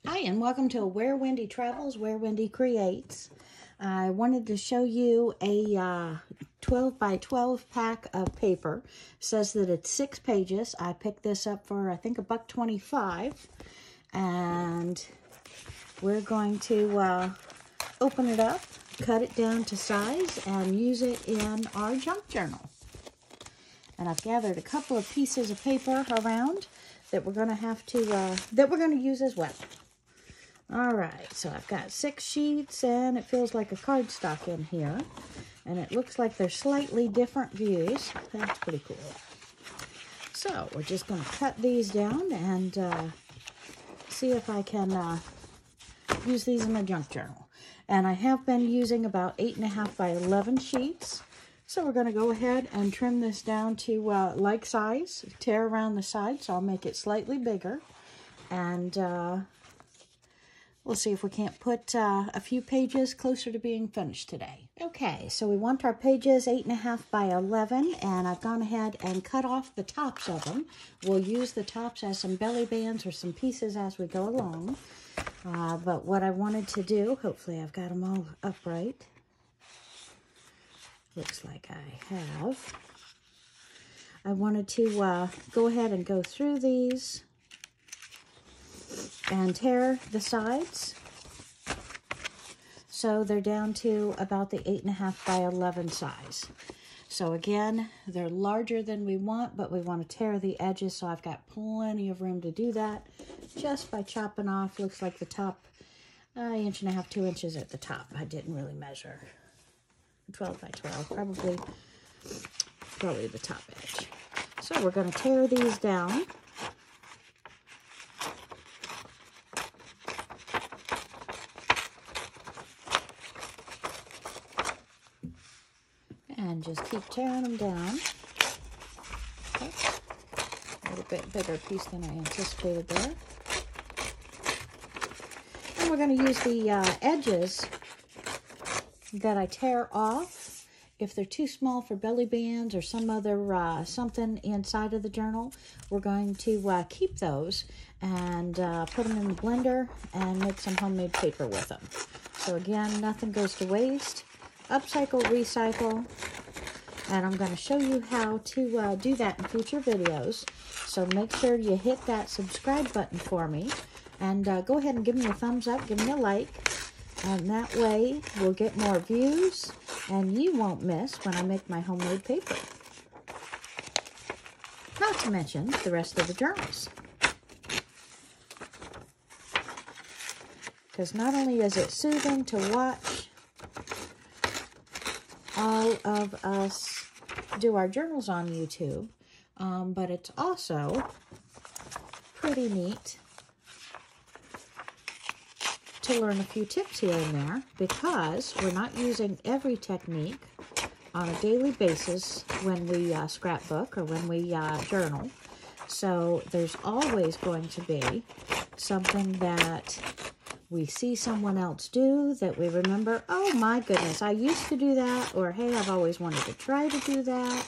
Hi, and welcome to Where Wendy Travels, Where Wendy Creates. I wanted to show you a 12 by 12 pack of paper. It says that it's 6 pages. I picked this up for, I think, $1.25. And we're going to open it up, cut it down to size, and use it in our junk journal. And I've gathered a couple of pieces of paper around that we're going to have to, that we're going to use as well. All right, so I've got 6 sheets, and it feels like a cardstock in here. And it looks like they're slightly different views. That's pretty cool. So we're just going to cut these down and see if I can use these in my junk journal. And I have been using about 8.5 by 11 sheets. So we're going to go ahead and trim this down to like size, tear around the side, so I'll make it slightly bigger. And we'll see if we can't put a few pages closer to being finished today. Okay, so we want our pages 8.5 by 11, and I've gone ahead and cut off the tops of them. We'll use the tops as some belly bands or some pieces as we go along. But what I wanted to do, hopefully I've got them all upright. Looks like I have. I wanted to go ahead and go through these and tear the sides so they're down to about the 8.5 by 11 size. So again, they're larger than we want, but we want to tear the edges, so I've got plenty of room to do that just by chopping off. Looks like the top, 1.5 inches, 2 inches at the top. I didn't really measure. 12 by 12, probably the top edge. So we're going to tear these down. And just keep tearing them down. Okay. A little bit bigger piece than I anticipated there. And we're going to use the edges that I tear off. If they're too small for belly bands or some other something inside of the journal, we're going to keep those and put them in the blender and make some homemade paper with them. So again, nothing goes to waste. Upcycle, recycle, and I'm going to show you how to do that in future videos. So make sure you hit that subscribe button for me, and go ahead and give me a thumbs up, give me a like, and that way we'll get more views, and you won't miss when I make my homemade paper. Not to mention the rest of the journals. Because not only is it soothing to watch all of us do our journals on YouTube, but it's also pretty neat to learn a few tips here and there, because we're not using every technique on a daily basis when we scrapbook or when we journal. So there's always going to be something that we see someone else do that we remember, oh my goodness, I used to do that, or hey, I've always wanted to try to do that.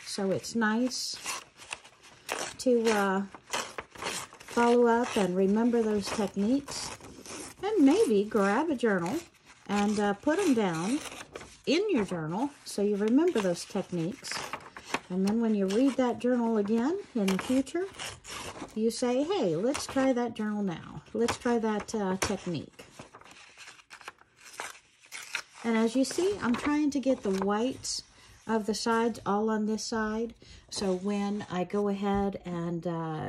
So it's nice to follow up and remember those techniques, and maybe grab a journal and put them down in your journal so you remember those techniques. And then when you read that journal again in the future, you say, hey, let's try that journal now. Let's try that technique. And as you see, I'm trying to get the whites of the sides all on this side. So when I go ahead and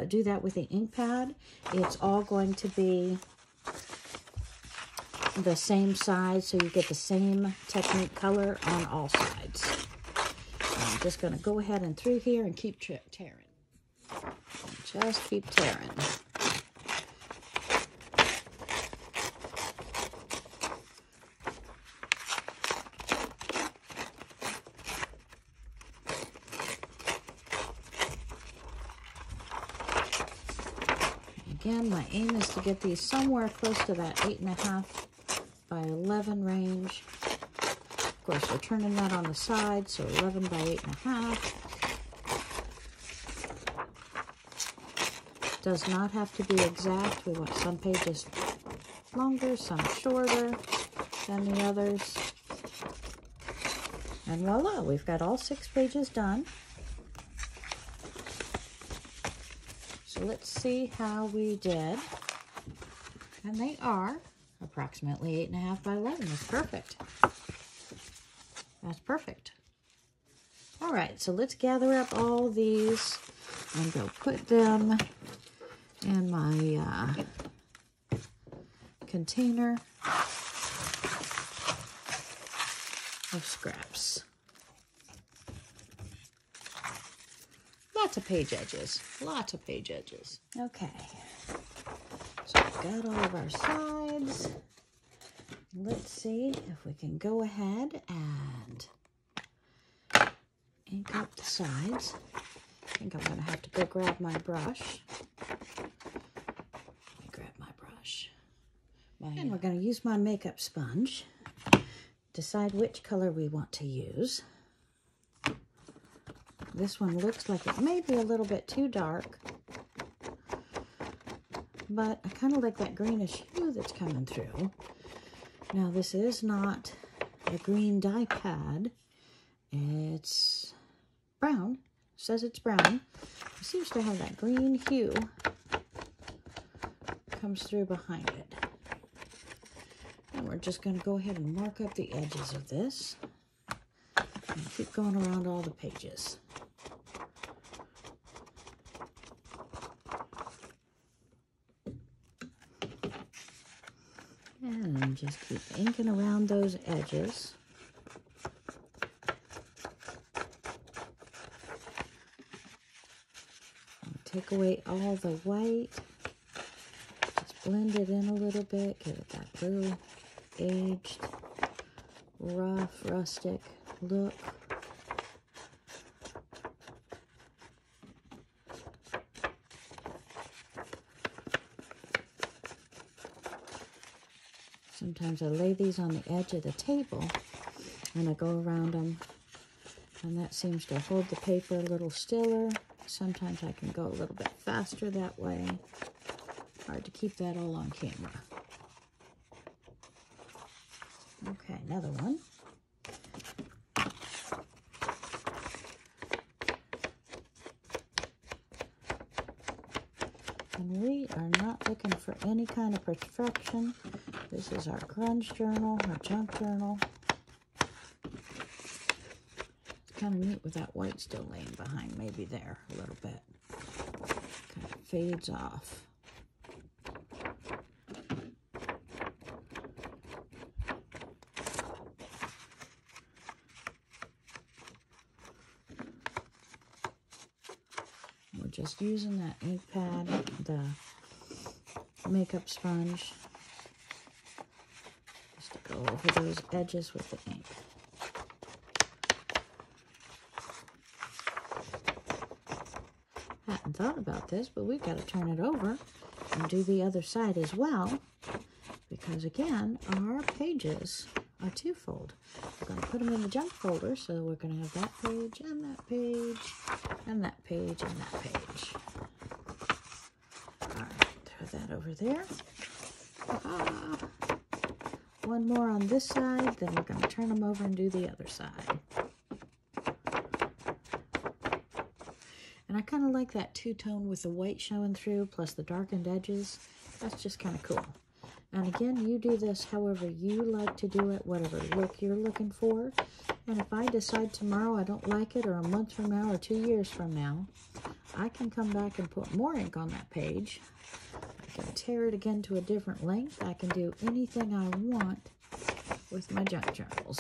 do that with the ink pad, it's all going to be the same size, so you get the same technique color on all sides. I'm just going to go ahead and through here and keep tearing. Just keep tearing. Again, my aim is to get these somewhere close to that 8.5 by 11 range. Of course, we're turning that on the side, so 11 by 8.5. Does not have to be exact. We want some pages longer, some shorter than the others. And voila, we've got all 6 pages done. So let's see how we did. And they are approximately 8.5 by 11. That's perfect. That's perfect. All right, so let's gather up all these and go put them in my container of scraps. Lots of page edges. Lots of page edges. Okay. So we've got all of our sides. Let's see if we can go ahead and ink up the sides. I think I'm going to have to go grab my brush. Let me grab my brush. And we're going to use my makeup sponge. Decide which color we want to use. This one looks like it may be a little bit too dark, but I kind of like that greenish hue that's coming through. Now, this is not a green die pad. It's brown. It says it's brown. It seems to have that green hue comes through behind it. And we're just going to go ahead and mark up the edges of this and keep going around all the pages. And just keep inking around those edges. And take away all the white. Just blend it in a little bit. Give it that little aged, rough, rustic look. Sometimes I lay these on the edge of the table and I go around them, and that seems to hold the paper a little stiller. Sometimes I can go a little bit faster that way. Hard to keep that all on camera. Okay, another one. And we are not looking for any kind of perfection. This is our grunge journal, our junk journal. It's kind of neat with that white still laying behind, maybe there a little bit. Kind of fades off. We're just using that ink pad, the makeup sponge, go over those edges with the ink. Hadn't thought about this, but we've got to turn it over and do the other side as well, because again, our pages are twofold. We're going to put them in the junk folder, so we're going to have that page and that page and that page and that page. All right, throw that over there. One more on this side, then we're going to turn them over and do the other side. And I kind of like that two-tone with the white showing through, plus the darkened edges. That's just kind of cool. And again, you do this however you like to do it, whatever look you're looking for. And if I decide tomorrow I don't like it, or a month from now, or 2 years from now, I can come back and put more ink on that page. I can tear it again to a different length. I can do anything I want with my junk journals.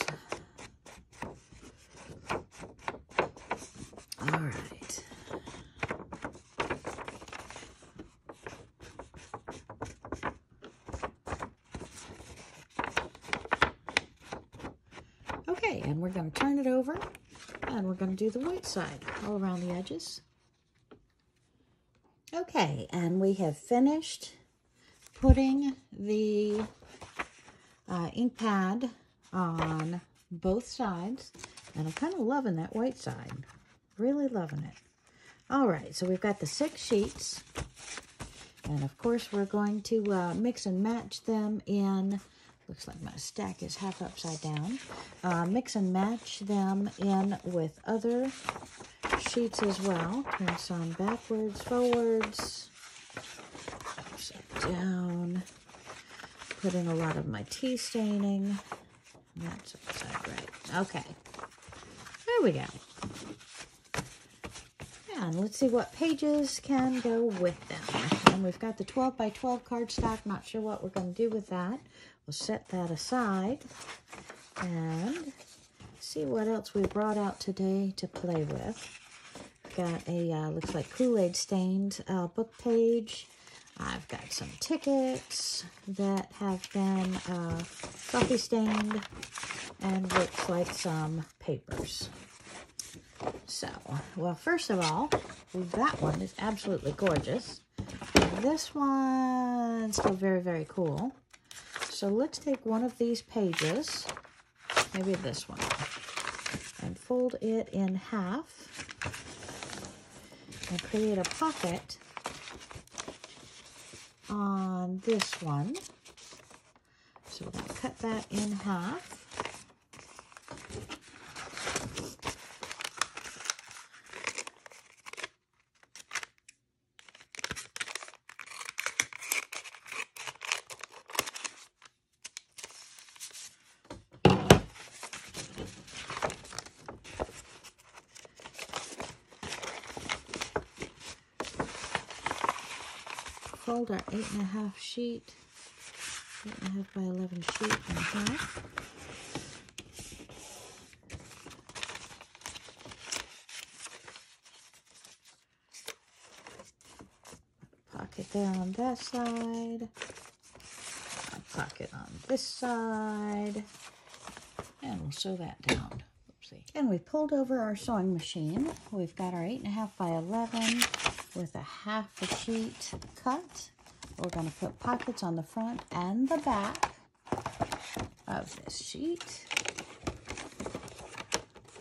All right. Okay, and we're going to turn it over, and we're going to do the white side all around the edges. Okay, and we have finished putting the ink pad on both sides, and I'm kind of loving that white side. Really loving it. All right, so we've got the 6 sheets, And of course, we're going to mix and match them in, looks like my stack is half upside down. Mix and match them in with other sheets as well. Turn some backwards, forwards, upside down. Put in a lot of my tea staining. That's upside right. Okay. There we go. And let's see what pages can go with them. And we've got the 12 by 12 cardstock. Not sure what we're going to do with that. We'll set that aside and see what else we brought out today to play with. Got a, looks like Kool-Aid stained book page. I've got some tickets that have been coffee stained, and looks like some papers. So, well, first of all, that one is absolutely gorgeous. This one's still very, very cool. So let's take one of these pages, maybe this one, and fold it in half and create a pocket on this one. So we're going to cut that in half. Fold our 8.5 sheet, 8.5 by 11 sheet in half. Pocket there on that side, a pocket on this side, and we'll sew that down. Oopsie. And we pulled over our sewing machine. We've got our 8.5 by 11 with a half a sheet cut. We're going to put pockets on the front and the back of this sheet.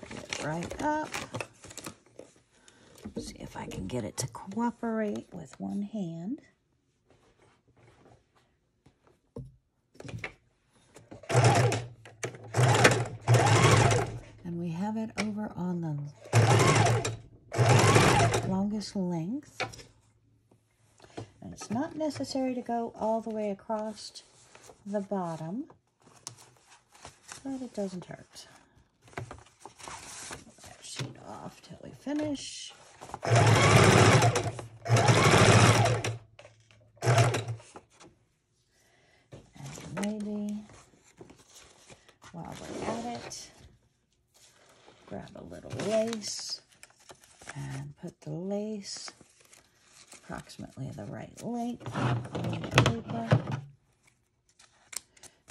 Bring it right up. See if I can get it to cooperate with one hand. And we have it over on the longest length. And it's not necessary to go all the way across the bottom, but it doesn't hurt. Pull that sheet off till we finish. And maybe while we're at it, grab a little lace and put the lace approximately the right length on the paper.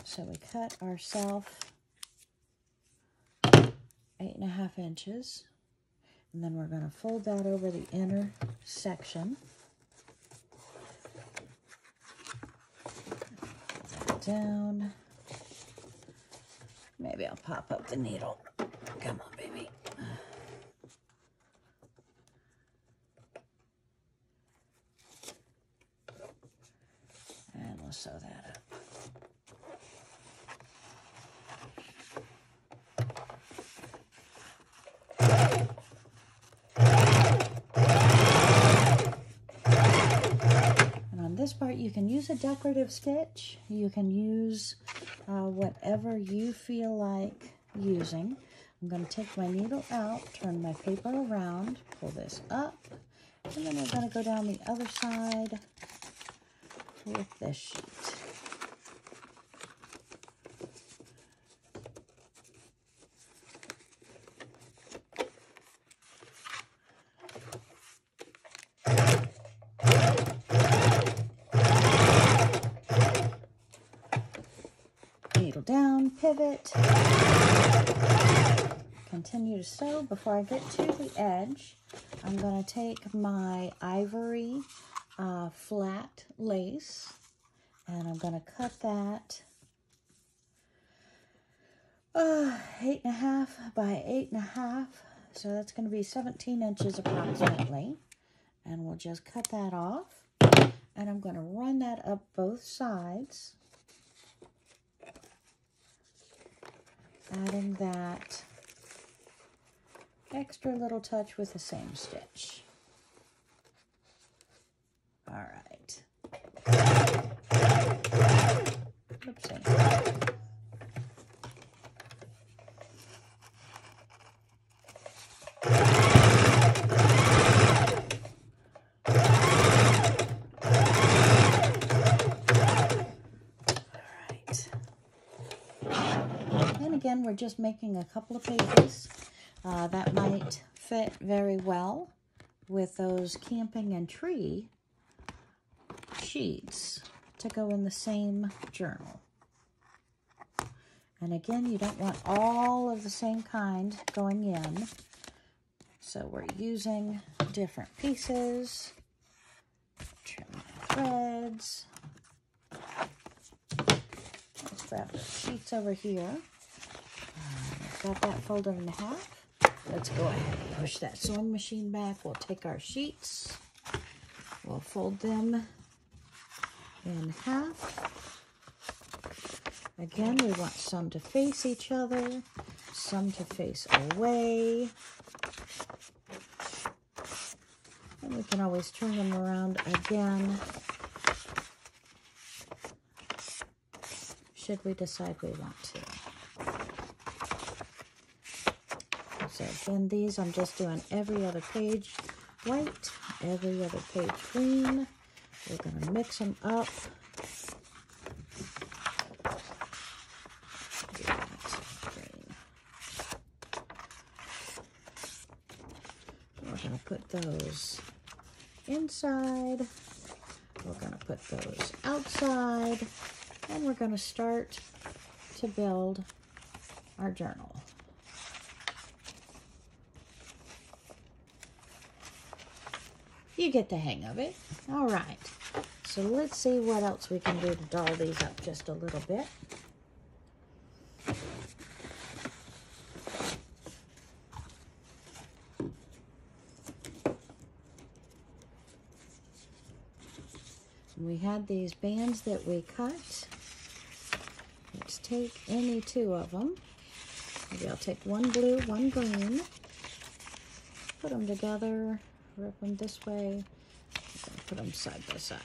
So we cut ourselves 8.5 inches, and then we're going to fold that over the inner section. Pull that down. Maybe I'll pop up the needle. Come on, baby. And we'll sew that up. And on this part, you can use a decorative stitch. You can use whatever you feel like using. I'm going to take my needle out, turn my paper around, pull this up, and then we're going to go down the other side with this sheet. Needle down, pivot, continue to sew. Before I get to the edge, I'm going to take my ivory flat lace, and I'm going to cut that 8.5 by 8.5, so that's going to be 17 inches approximately, and we'll just cut that off. And I'm going to run that up both sides, adding that extra little touch with the same stitch. All right. Oopsie. Again, we're just making a couple of pages. That might fit very well with those camping and tree sheets to go in the same journal. And again, you don't want all of the same kind going in. So we're using different pieces, trim my threads. Let's grab the sheets over here. Got that folded in half. Let's go ahead and push that sewing machine back. We'll take our sheets. We'll fold them in half. Again, we want some to face each other, some to face away. And we can always turn them around again should we decide we want to. So again, these I'm just doing every other page white, every other page green. We're going to mix them up. Green. We're going to put those inside. We're going to put those outside. And we're going to start to build our journal. You get the hang of it. All right. So let's see what else we can do to doll these up just a little bit. We had these bands that we cut. Let's take any two of them. Maybe I'll take one blue, one green. Put them together. Rip them this way, put them side by side.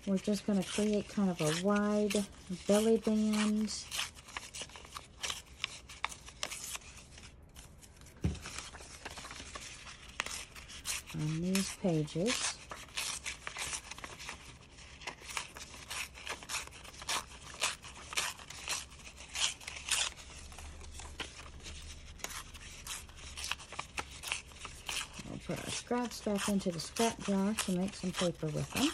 We're just going to create kind of a wide belly band. On these pages. We'll put our scraps back into the scrap jar to make some paper with them.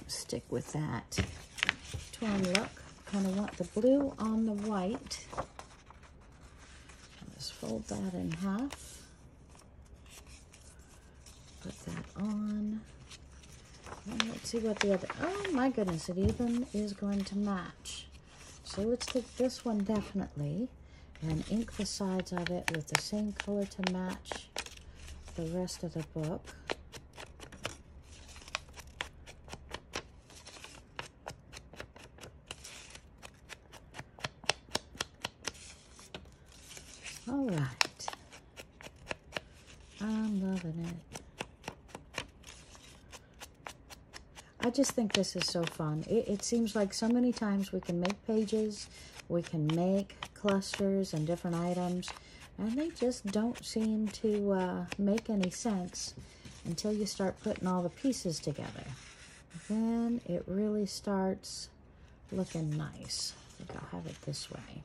Stick with that torn look. Kind of want the blue on the white. Just fold that in half. Put that on. And let's see what the other, oh my goodness, it even is going to match. So let's take this one definitely and ink the sides of it with the same color to match the rest of the book. All right, I'm loving it. I just think this is so fun. It seems like so many times we can make pages, we can make clusters and different items, and they just don't seem to make any sense until you start putting all the pieces together. Then it really starts looking nice. I think I'll have it this way.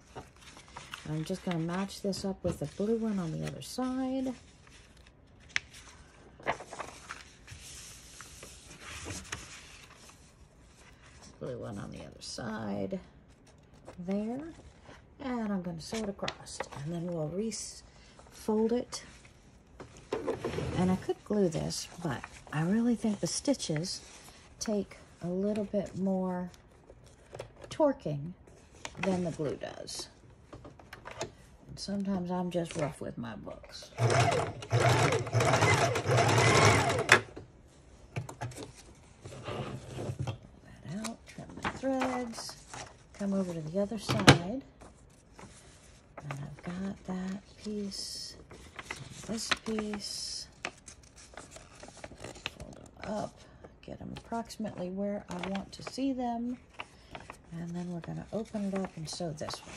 I'm just going to match this up with the blue one on the other side. Blue one on the other side. There. And I'm going to sew it across. And then we'll re-fold it. And I could glue this, but I really think the stitches take a little bit more torquing than the glue does. And sometimes I'm just rough with my books. Threads, come over to the other side, and I've got that piece, this piece, fold them up, get them approximately where I want to see them, and then we're going to open it up and sew this one.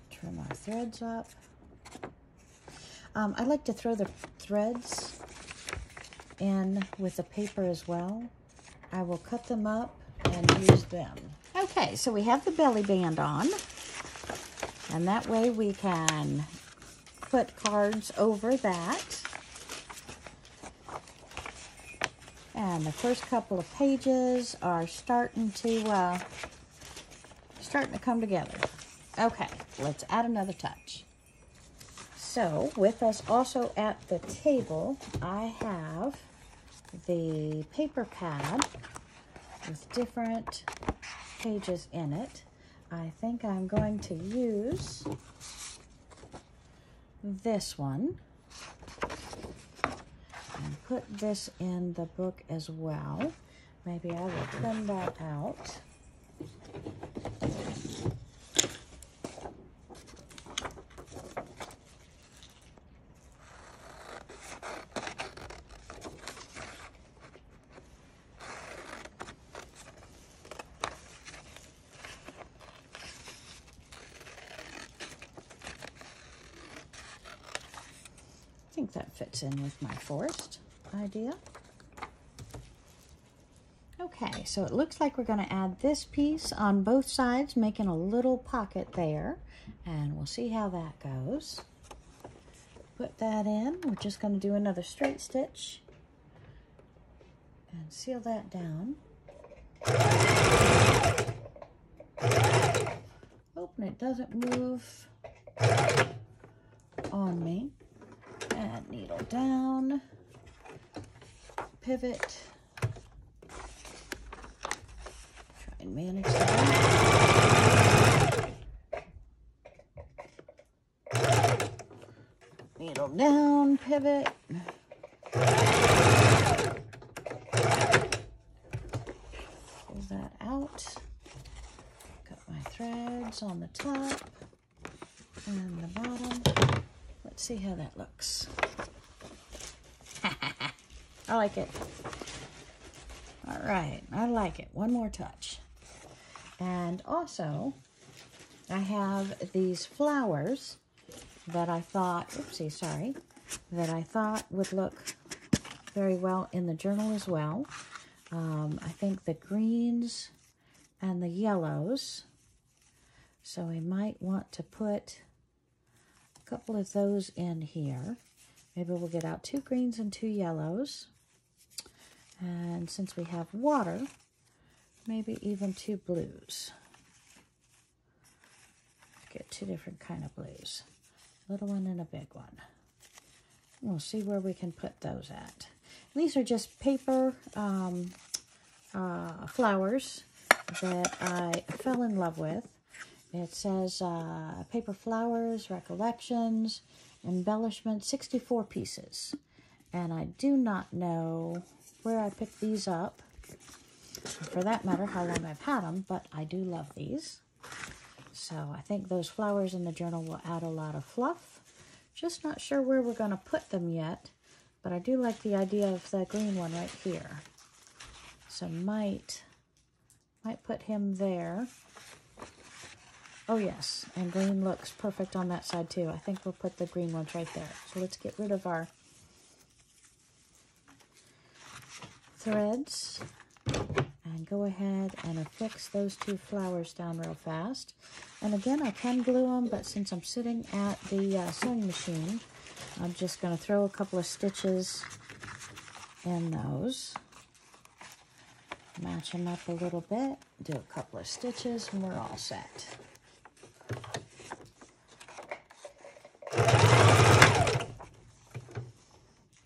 Trim our threads up. I like to throw the threads in with the paper as well. I will cut them up and use them. Okay, so we have the belly band on, and that way we can put cards over that. And the first couple of pages are starting to come together. Okay, let's add another touch. So, with us also at the table, I have the paper pad with different pages in it. I think I'm going to use this one and put this in the book as well. Maybe I will trim that out. I think that fits in with my forest idea. Okay, so it looks like we're going to add this piece on both sides, making a little pocket there, and we'll see how that goes. Put that in. We're just going to do another straight stitch and seal that down. Hoping it doesn't move on me. And needle down, pivot, try and manage that. Needle down, pivot. Pull that out. Got my threads on the top and the bottom. Let's see how that looks. I like it. All right, I like it. One more touch. And also, I have these flowers that I thought, oopsie, sorry, that I thought would look very well in the journal as well. I think the greens and the yellows. So we might want to put a couple of those in here. Maybe we'll get out 2 greens and 2 yellows. And since we have water, maybe even 2 blues. Get 2 different kind of blues. A little one and a big one. We'll see where we can put those at. These are just paper flowers that I fell in love with. It says paper flowers, recollections, embellishment, 64 pieces. And I do not know where I picked these up. For that matter, how long I've had them, but I do love these. So I think those flowers in the journal will add a lot of fluff. Just not sure where we're going to put them yet, but I do like the idea of the green one right here. So might put him there. Oh yes, and green looks perfect on that side too. I think we'll put the green ones right there. So let's get rid of our threads and go ahead and affix those 2 flowers down real fast. And again, I can glue them, but since I'm sitting at the sewing machine, I'm just going to throw a couple of stitches in those. Match them up a little bit. Do a couple of stitches and we're all set.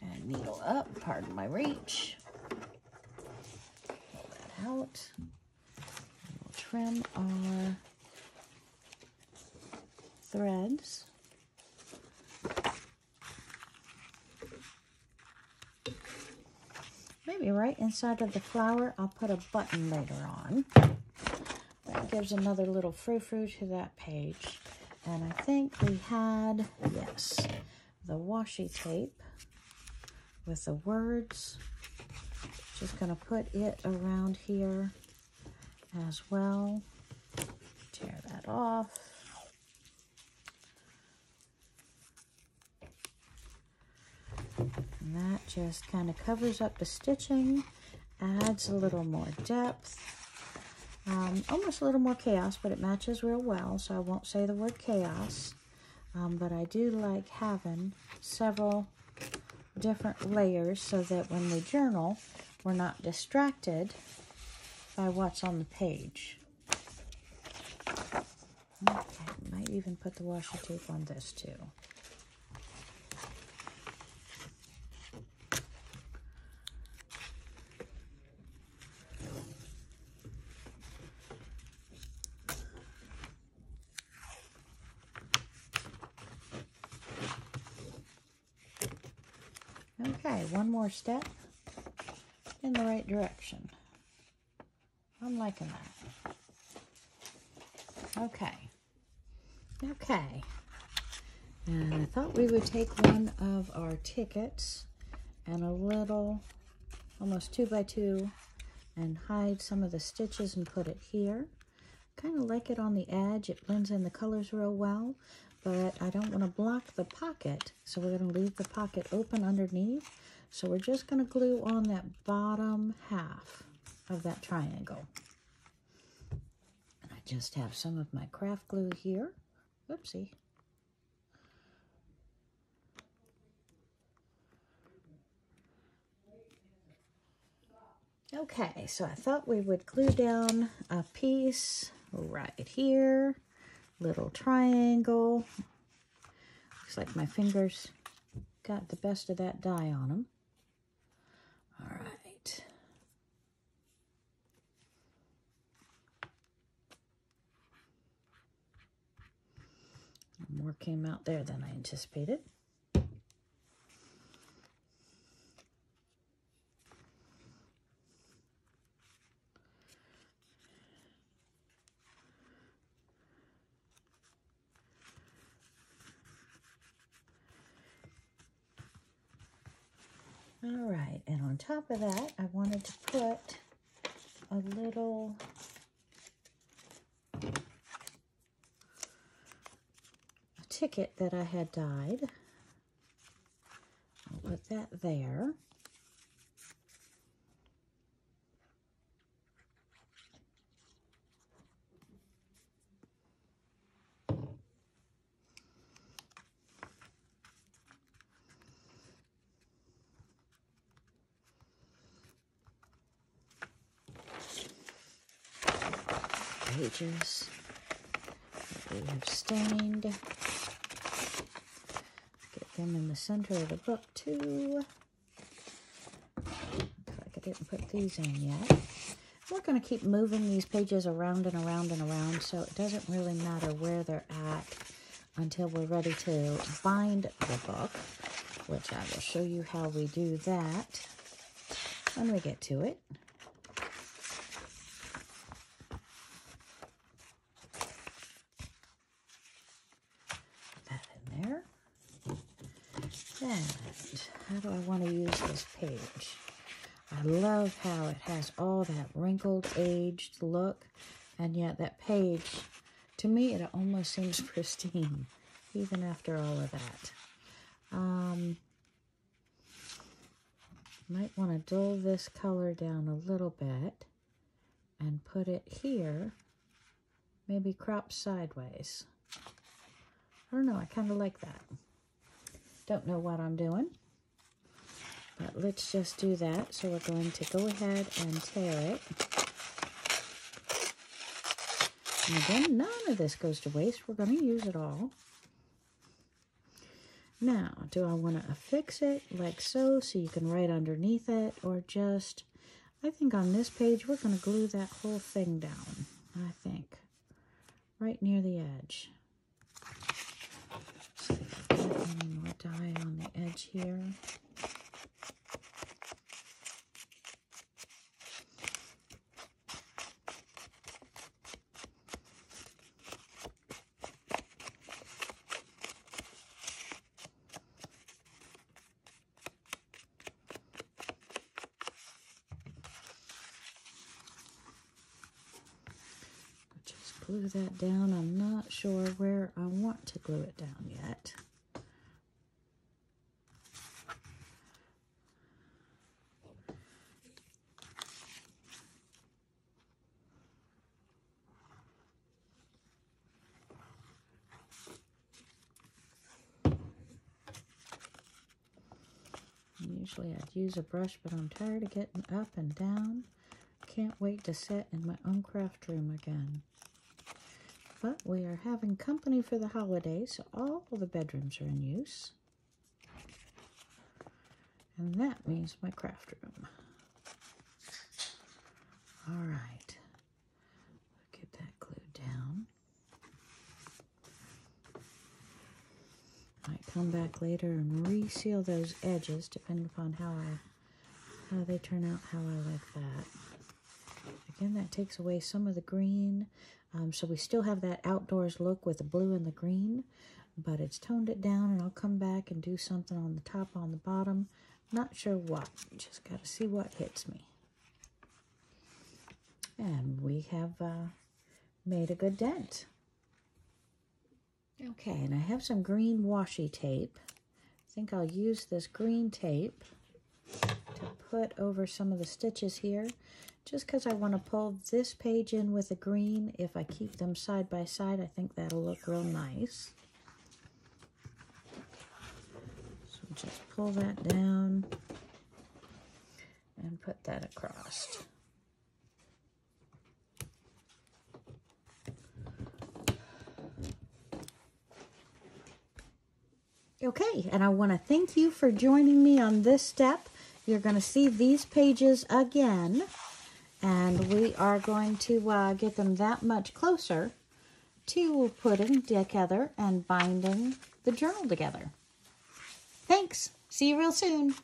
And needle up, pardon my reach. Pull that out. And we'll trim our threads. Maybe right inside of the flower, I'll put a button later on. That gives another little frou-frou to that page. And I think we had, yes, the washi tape with the words. Just going to put it around here as well. Tear that off. And that just kind of covers up the stitching, adds a little more depth, almost a little more chaos, but it matches real well, so I won't say the word chaos. But I do like having several different layers so that when we journal, we're not distracted by what's on the page. Okay, might even put the washi tape on this too. Okay, one more step in the right direction. I'm liking that. Okay. And I thought we would take one of our tickets and a little, almost 2 by 2, and hide some of the stitches and put it here. Kind of like it on the edge. It blends in the colors real well. But I don't want to block the pocket, so we're going to leave the pocket open underneath. So we're just going to glue on that bottom half of that triangle. And I just have some of my craft glue here. Whoopsie. Okay, so I thought we would glue down a piece right here. Little triangle. Looks like my fingers got the best of that dye on them. All right. More came out there than I anticipated. All right, and on top of that, I wanted to put a little ticket that I had dyed. I'll put that there. Pages that we have stained. Get them in the center of the book too. Looks like I didn't put these in yet. We're going to keep moving these pages around and around and around, so it doesn't really matter where they're at until we're ready to bind the book, which I will show you how we do that when we get to it. And how do I want to use this page? I love how it has all that wrinkled, aged look, and yet that page, to me, it almost seems pristine, even after all of that. Might want to dull this color down a little bit and put it here, maybe crop sideways. I don't know, I kind of like that. don't know what I'm doing. But let's just do that. So we're going to go ahead and tear it. And again, none of this goes to waste. We're going to use it all. Now, do I want to affix it like so you can write underneath it, or just, I think on this page we're going to glue that whole thing down, I think, right near the edge. See if I get any more dye on the edge here. Glue that down. I'm not sure where I want to glue it down yet. Usually I'd use a brush, but I'm tired of getting up and down. Can't wait to sit in my own craft room again. But we are having company for the holidays, so all the bedrooms are in use. And that means my craft room. All right. Get that glued down. Might come back later and reseal those edges, depending upon how they turn out, how I like that. Again, that takes away some of the green. So we still have that outdoors look with the blue and the green, but it's toned it down, and I'll come back and do something on the top, on the bottom. Not sure what. Just got to see what hits me. And we have made a good dent. Okay, and I have some green washi tape. I think I'll use this green tape to put over some of the stitches here, just because I want to pull this page in with the green. If I keep them side by side, I think that'll look real nice. So just pull that down and put that across. Okay, and I want to thank you for joining me on this step. You're going to see these pages again, and we are going to get them that much closer to putting together and binding the journal together. Thanks. See you real soon.